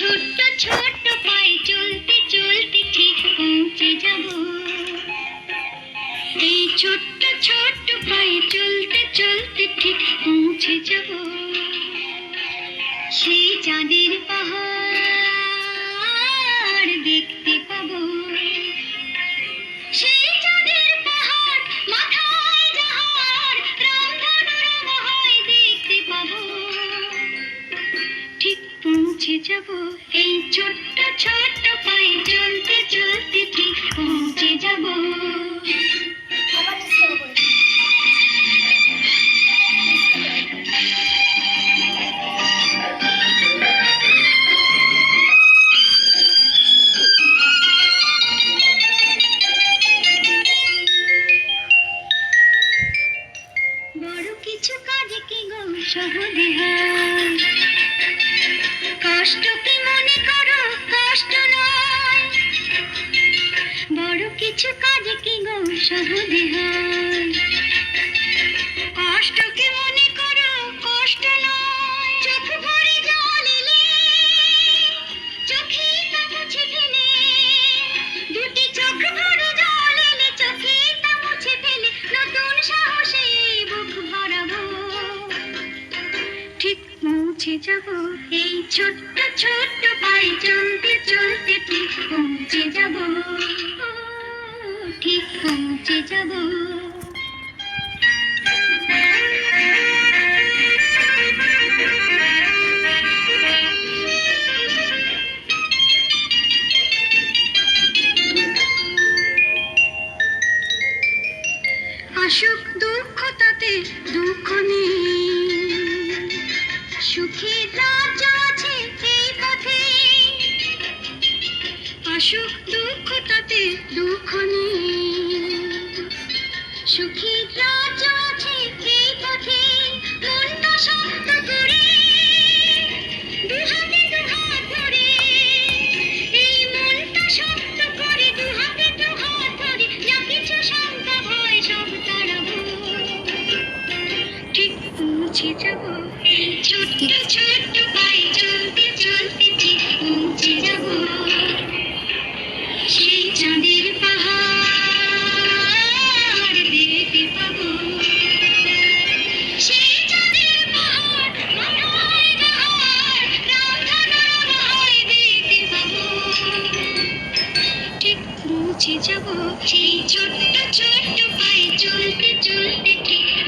ছোট্ট ছোট্ট পায়ে চলতে চলতে ঠিক পৌঁছে যাব। এই ছোট্ট ছোট্ট পায়ে চলতে চলতে ঠিক পৌঁছে যাব সেই চাঁদের পাহাড় দেখতে পাবো। সেই চাঁদের পাহাড় মাথায় যাহার রামধনুর মহায় দেখতে পাবো। ঠিক পৌঁছে যাব এই ছোট্ট ছোট্ট পায়ে চলতে চলতে ঠিক পৌঁছে যাব। বড় কিছু কাজে কি গো সহজে হয়, কষ্ট কি মনে করো কষ্ট নয়। বড় কিছু কাজে কি গো সহজে হয়, কষ্ট কি মনে করো কষ্ট নয়। চোখ ভরে জল এলে চোখে তা মুছে ফেলে, দুটি চোখ ভরে জল এলে চোখে তা মুছে ফেলে নতুন সাহসে বুক ভরাবো। ঠিক পৌঁছে যাব এই ছোট্ট ছোট্ট পায়ে চলতে চলতে ঠিক পৌঁছে যাব। ঠিক পৌঁছে যাব। আসুক দুঃখ তাতে দুঃখ নেই, সুখের রাজ্য আছে এই পথে। আসুক দুঃখ তাতে দুঃখ নেই, সুখের রাজ্য আছে এই পথে। মনটা শক্ত করে দুহাতে দুহাত ধরে, এই মনটা শক্ত করে দুহাতে দুহাত ধরে যা কিছু শঙ্কা ভয় সব তাড়াবো। ঠিক পৌঁছে যাব এই ছোট্ট